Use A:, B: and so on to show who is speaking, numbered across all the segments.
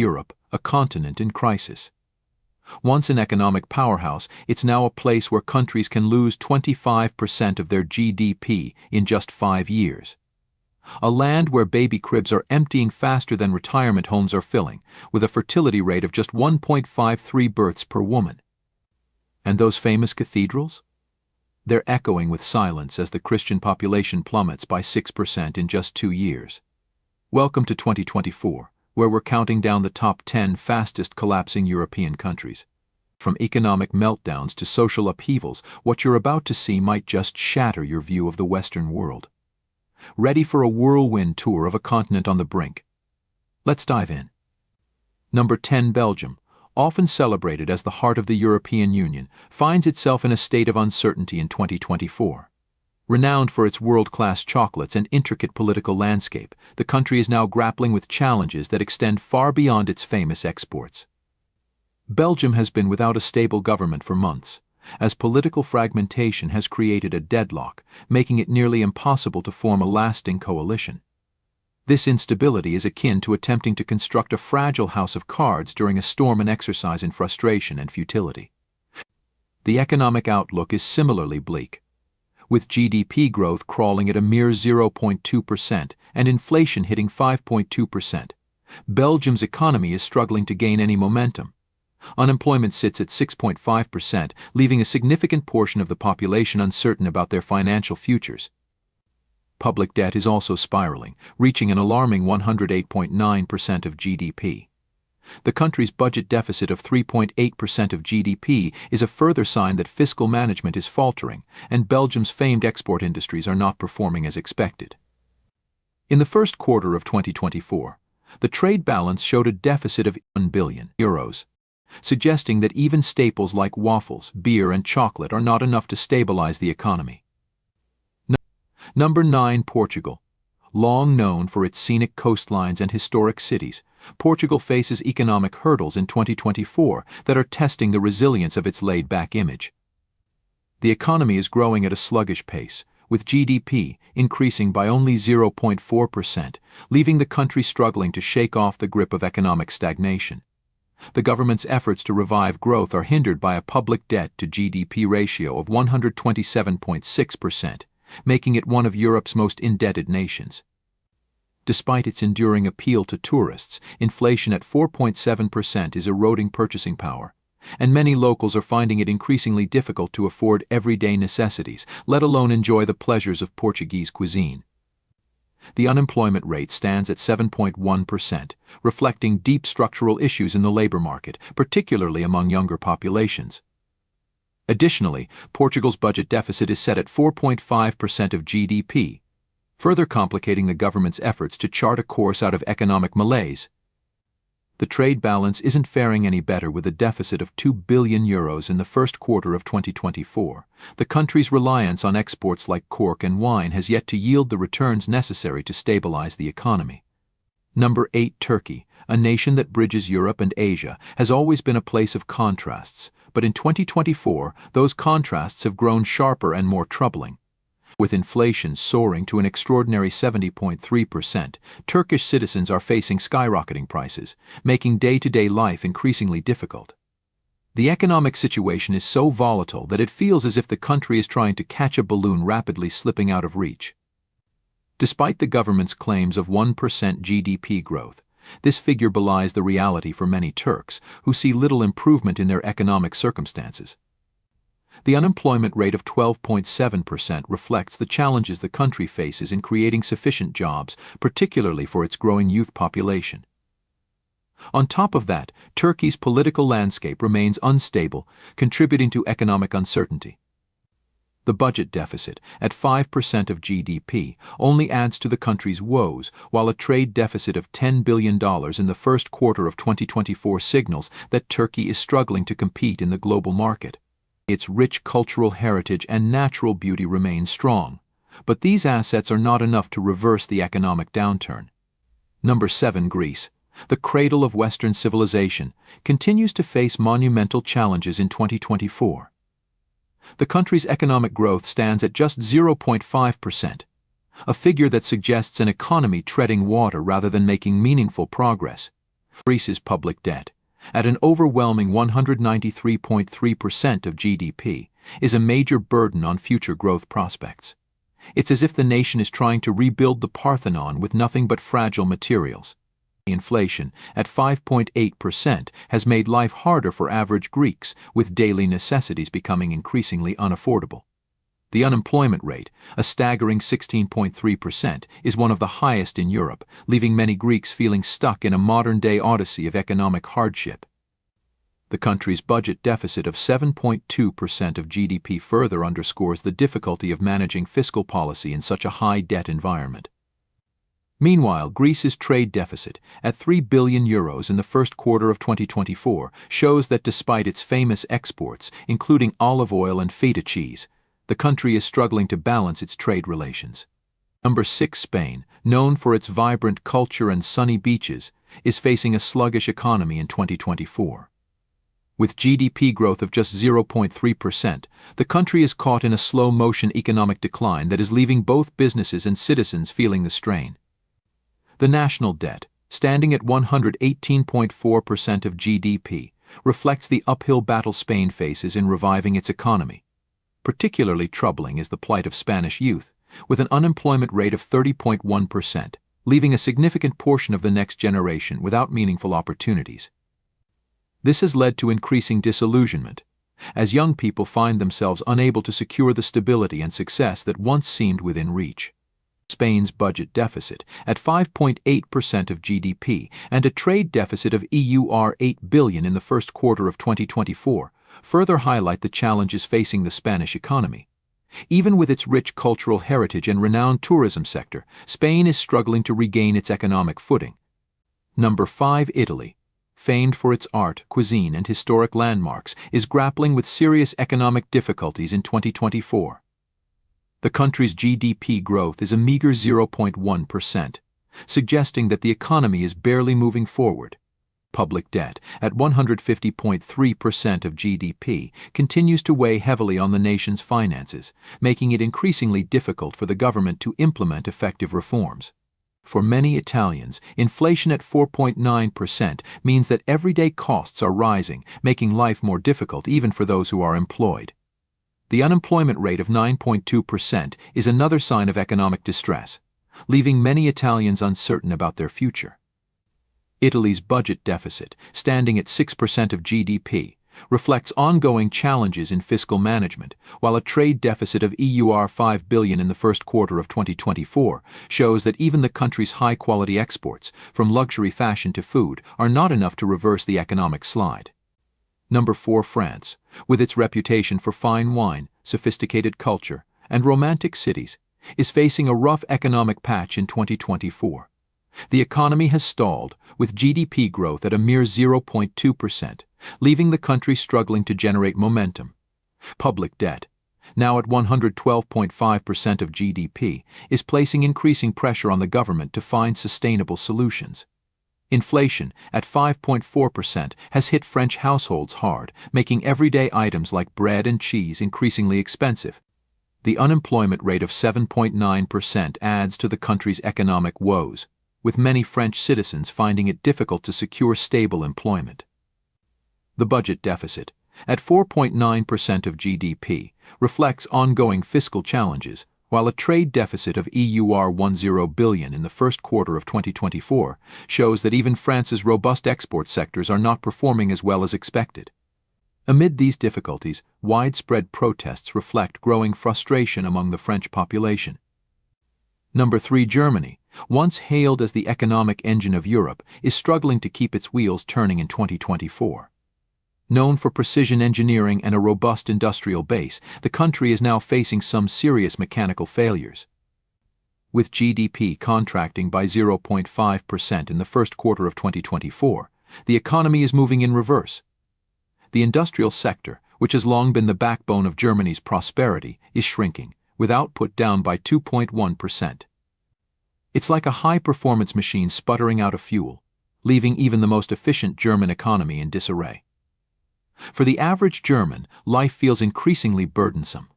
A: Europe, a continent in crisis. Once an economic powerhouse, it's now a place where countries can lose 25% of their GDP in just 5 years. A land where baby cribs are emptying faster than retirement homes are filling, with a fertility rate of just 1.53 births per woman. And those famous cathedrals? They're echoing with silence as the Christian population plummets by 6% in just 2 years. Welcome to 2024, where we're counting down the top 10 fastest collapsing European countries. From economic meltdowns to social upheavals, what you're about to see might just shatter your view of the Western world. Ready for a whirlwind tour of a continent on the brink? Let's dive in. Number 10. Belgium, often celebrated as the heart of the European Union, finds itself in a state of uncertainty in 2024. Renowned for its world-class chocolates and intricate political landscape, the country is now grappling with challenges that extend far beyond its famous exports. Belgium has been without a stable government for months, as political fragmentation has created a deadlock, making it nearly impossible to form a lasting coalition. This instability is akin to attempting to construct a fragile house of cards during a storm, an exercise in frustration and futility. The economic outlook is similarly bleak, with GDP growth crawling at a mere 0.2% and inflation hitting 5.2%. Belgium's economy is struggling to gain any momentum. Unemployment sits at 6.5%, leaving a significant portion of the population uncertain about their financial futures. Public debt is also spiraling, reaching an alarming 108.9% of GDP. The country's budget deficit of 3.8% of GDP is a further sign that fiscal management is faltering, and Belgium's famed export industries are not performing as expected. In the first quarter of 2024, the trade balance showed a deficit of €1 billion, suggesting that even staples like waffles, beer, and chocolate are not enough to stabilize the economy. Number 9. Portugal. Long known for its scenic coastlines and historic cities, Portugal faces economic hurdles in 2024 that are testing the resilience of its laid-back image. The economy is growing at a sluggish pace, with GDP increasing by only 0.4%, leaving the country struggling to shake off the grip of economic stagnation. The government's efforts to revive growth are hindered by a public debt to GDP ratio of 127.6%, making it one of Europe's most indebted nations. Despite its enduring appeal to tourists, inflation at 4.7% is eroding purchasing power, and many locals are finding it increasingly difficult to afford everyday necessities, let alone enjoy the pleasures of Portuguese cuisine. The unemployment rate stands at 7.1%, reflecting deep structural issues in the labor market, particularly among younger populations. Additionally, Portugal's budget deficit is set at 4.5% of GDP, further complicating the government's efforts to chart a course out of economic malaise. The trade balance isn't faring any better, with a deficit of €2 billion in the first quarter of 2024. The country's reliance on exports like cork and wine has yet to yield the returns necessary to stabilize the economy. Number 8. Turkey, a nation that bridges Europe and Asia, has always been a place of contrasts, but in 2024, those contrasts have grown sharper and more troubling. With inflation soaring to an extraordinary 70.3%, Turkish citizens are facing skyrocketing prices, making day-to-day life increasingly difficult. The economic situation is so volatile that it feels as if the country is trying to catch a balloon rapidly slipping out of reach. Despite the government's claims of 1% GDP growth, this figure belies the reality for many Turks, who see little improvement in their economic circumstances. The unemployment rate of 12.7% reflects the challenges the country faces in creating sufficient jobs, particularly for its growing youth population. On top of that, Turkey's political landscape remains unstable, contributing to economic uncertainty. The budget deficit, at 5% of GDP, only adds to the country's woes, while a trade deficit of $10 billion in the first quarter of 2024 signals that Turkey is struggling to compete in the global market. Its rich cultural heritage and natural beauty remain strong, but these assets are not enough to reverse the economic downturn. Number 7. Greece, the cradle of Western civilization, continues to face monumental challenges in 2024. The country's economic growth stands at just 0.5%, a figure that suggests an economy treading water rather than making meaningful progress. Greece's public debt, at an overwhelming 193.3% of GDP, is a major burden on future growth prospects. It's as if the nation is trying to rebuild the Parthenon with nothing but fragile materials. Inflation, at 5.8%, has made life harder for average Greeks, with daily necessities becoming increasingly unaffordable. The unemployment rate, a staggering 16.3%, is one of the highest in Europe, leaving many Greeks feeling stuck in a modern-day odyssey of economic hardship. The country's budget deficit of 7.2% of GDP further underscores the difficulty of managing fiscal policy in such a high-debt environment. Meanwhile, Greece's trade deficit, at €3 billion in the first quarter of 2024, shows that despite its famous exports, including olive oil and feta cheese, the country is struggling to balance its trade relations. Number 6, Spain, known for its vibrant culture and sunny beaches, is facing a sluggish economy in 2024. With GDP growth of just 0.3%, the country is caught in a slow-motion economic decline that is leaving both businesses and citizens feeling the strain. The national debt, standing at 118.4% of GDP, reflects the uphill battle Spain faces in reviving its economy. Particularly troubling is the plight of Spanish youth, with an unemployment rate of 30.1%, leaving a significant portion of the next generation without meaningful opportunities. This has led to increasing disillusionment, as young people find themselves unable to secure the stability and success that once seemed within reach. Spain's budget deficit, at 5.8% of GDP, and a trade deficit of €8 billion in the first quarter of 2024, further highlight the challenges facing the Spanish economy. Even with its rich cultural heritage and renowned tourism sector, Spain is struggling to regain its economic footing. Number 5, Italy, famed for its art, cuisine, and historic landmarks, is grappling with serious economic difficulties in 2024. The country's GDP growth is a meager 0.1%, suggesting that the economy is barely moving forward. Public debt, at 150.3% of GDP, continues to weigh heavily on the nation's finances, making it increasingly difficult for the government to implement effective reforms. For many Italians, inflation at 4.9% means that everyday costs are rising, making life more difficult even for those who are employed. The unemployment rate of 9.2% is another sign of economic distress, leaving many Italians uncertain about their future. Italy's budget deficit, standing at 6% of GDP, reflects ongoing challenges in fiscal management, while a trade deficit of €5 billion in the first quarter of 2024 shows that even the country's high-quality exports, from luxury fashion to food, are not enough to reverse the economic slide. Number 4, France, with its reputation for fine wine, sophisticated culture, and romantic cities, is facing a rough economic patch in 2024. The economy has stalled, with GDP growth at a mere 0.2%, leaving the country struggling to generate momentum. Public debt, now at 112.5% of GDP, is placing increasing pressure on the government to find sustainable solutions. Inflation, at 5.4%, has hit French households hard, making everyday items like bread and cheese increasingly expensive. The unemployment rate of 7.9% adds to the country's economic woes, with many French citizens finding it difficult to secure stable employment. The budget deficit, at 4.9% of GDP, reflects ongoing fiscal challenges, while a trade deficit of €10 billion in the first quarter of 2024 shows that even France's robust export sectors are not performing as well as expected. Amid these difficulties, widespread protests reflect growing frustration among the French population. Number 3, Germany, once hailed as the economic engine of Europe, is struggling to keep its wheels turning in 2024. Known for precision engineering and a robust industrial base, the country is now facing some serious mechanical failures. With GDP contracting by 0.5% in the first quarter of 2024, the economy is moving in reverse. The industrial sector, which has long been the backbone of Germany's prosperity, is shrinking, with output down by 2.1%. It's like a high-performance machine sputtering out of fuel, leaving even the most efficient German economy in disarray. For the average German, life feels increasingly burdensome.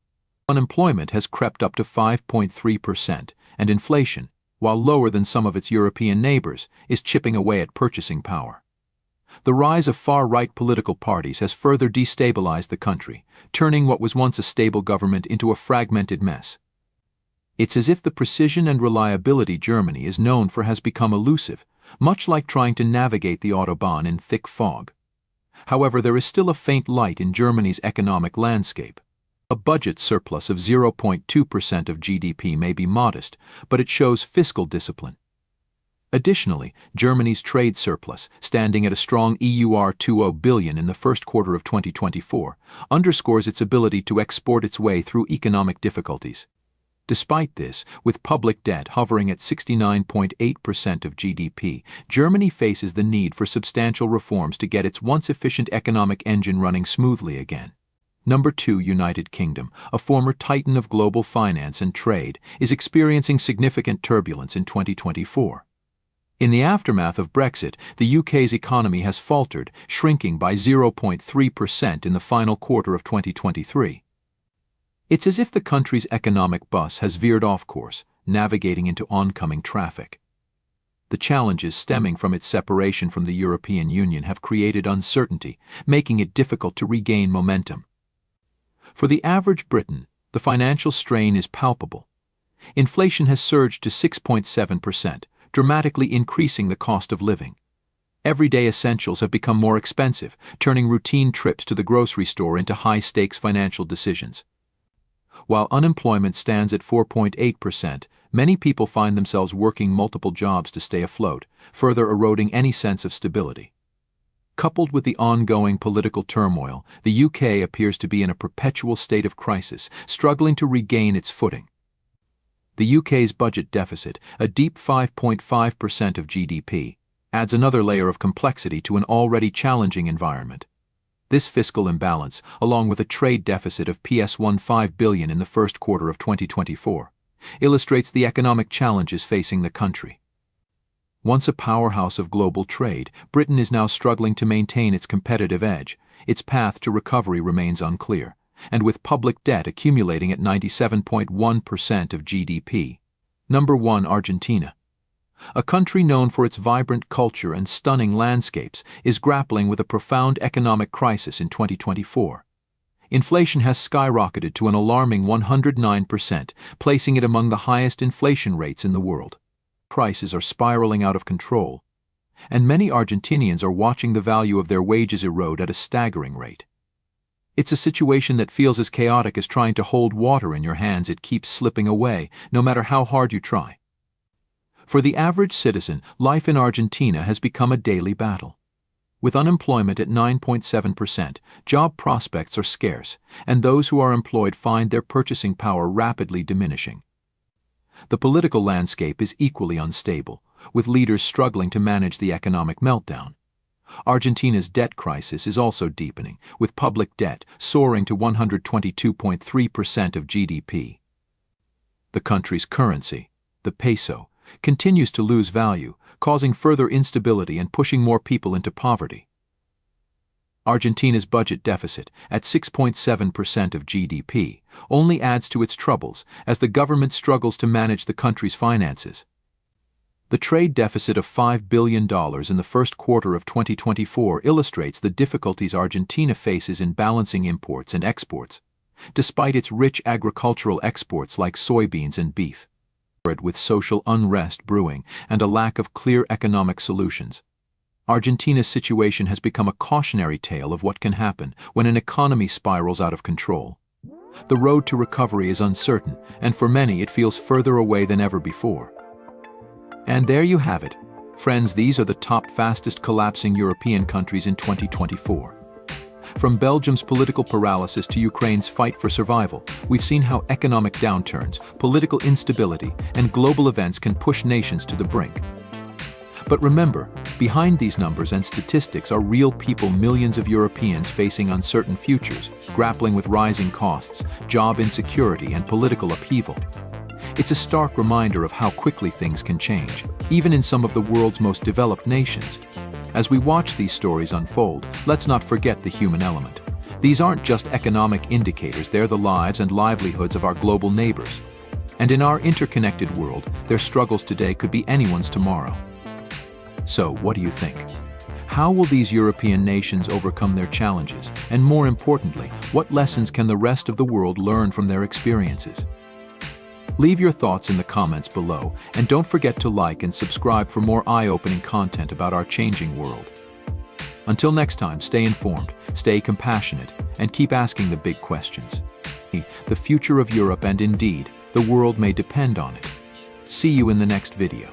A: Unemployment has crept up to 5.3%, and inflation, while lower than some of its European neighbors, is chipping away at purchasing power. The rise of far-right political parties has further destabilized the country, turning what was once a stable government into a fragmented mess. It's as if the precision and reliability Germany is known for has become elusive, much like trying to navigate the Autobahn in thick fog. However, there is still a faint light in Germany's economic landscape. A budget surplus of 0.2% of GDP may be modest, but it shows fiscal discipline. Additionally, Germany's trade surplus, standing at a strong €20 billion in the first quarter of 2024, underscores its ability to export its way through economic difficulties. Despite this, with public debt hovering at 69.8% of GDP, Germany faces the need for substantial reforms to get its once-efficient economic engine running smoothly again. Number 2, United Kingdom, a former titan of global finance and trade, is experiencing significant turbulence in 2024. In the aftermath of Brexit, the UK's economy has faltered, shrinking by 0.3% in the final quarter of 2023. It's as if the country's economic bus has veered off course, navigating into oncoming traffic. The challenges stemming from its separation from the European Union have created uncertainty, making it difficult to regain momentum. For the average Briton, the financial strain is palpable. Inflation has surged to 6.7%, dramatically increasing the cost of living. Everyday essentials have become more expensive, turning routine trips to the grocery store into high-stakes financial decisions. While unemployment stands at 4.8%, many people find themselves working multiple jobs to stay afloat, further eroding any sense of stability. Coupled with the ongoing political turmoil, the UK appears to be in a perpetual state of crisis, struggling to regain its footing. The UK's budget deficit, a deep 5.5% of GDP, adds another layer of complexity to an already challenging environment. This fiscal imbalance, along with a trade deficit of £15 billion in the first quarter of 2024, illustrates the economic challenges facing the country. Once a powerhouse of global trade, Britain is now struggling to maintain its competitive edge. Its path to recovery remains unclear, and with public debt accumulating at 97.1% of GDP. Number 1, Argentina. A country known for its vibrant culture and stunning landscapes is grappling with a profound economic crisis in 2024. Inflation has skyrocketed to an alarming 109%, placing it among the highest inflation rates in the world. Prices are spiraling out of control, and many Argentinians are watching the value of their wages erode at a staggering rate. It's a situation that feels as chaotic as trying to hold water in your hands. It keeps slipping away, no matter how hard you try. For the average citizen, life in Argentina has become a daily battle. With unemployment at 9.7%, job prospects are scarce, and those who are employed find their purchasing power rapidly diminishing. The political landscape is equally unstable, with leaders struggling to manage the economic meltdown. Argentina's debt crisis is also deepening, with public debt soaring to 122.3% of GDP. The country's currency, the peso, continues to lose value, causing further instability and pushing more people into poverty. Argentina's budget deficit, at 6.7% of GDP, only adds to its troubles as the government struggles to manage the country's finances. The trade deficit of $5 billion in the first quarter of 2024 illustrates the difficulties Argentina faces in balancing imports and exports, despite its rich agricultural exports like soybeans and beef. With social unrest brewing and a lack of clear economic solutions, Argentina's situation has become a cautionary tale of what can happen when an economy spirals out of control. The road to recovery is uncertain, and for many it feels further away than ever before. And there you have it. Friends, these are the top fastest collapsing European countries in 2024. From Belgium's political paralysis to Ukraine's fight for survival, we've seen how economic downturns, political instability, and global events can push nations to the brink. But remember, behind these numbers and statistics are real people, millions of Europeans facing uncertain futures, grappling with rising costs, job insecurity, and political upheaval. It's a stark reminder of how quickly things can change, even in some of the world's most developed nations. As we watch these stories unfold, let's not forget the human element. These aren't just economic indicators, they're the lives and livelihoods of our global neighbors. And in our interconnected world, their struggles today could be anyone's tomorrow. So, what do you think? How will these European nations overcome their challenges? And more importantly, what lessons can the rest of the world learn from their experiences? Leave your thoughts in the comments below, and don't forget to like and subscribe for more eye-opening content about our changing world. Until next time, stay informed, stay compassionate, and keep asking the big questions. The future of Europe and indeed, the world may depend on it. See you in the next video.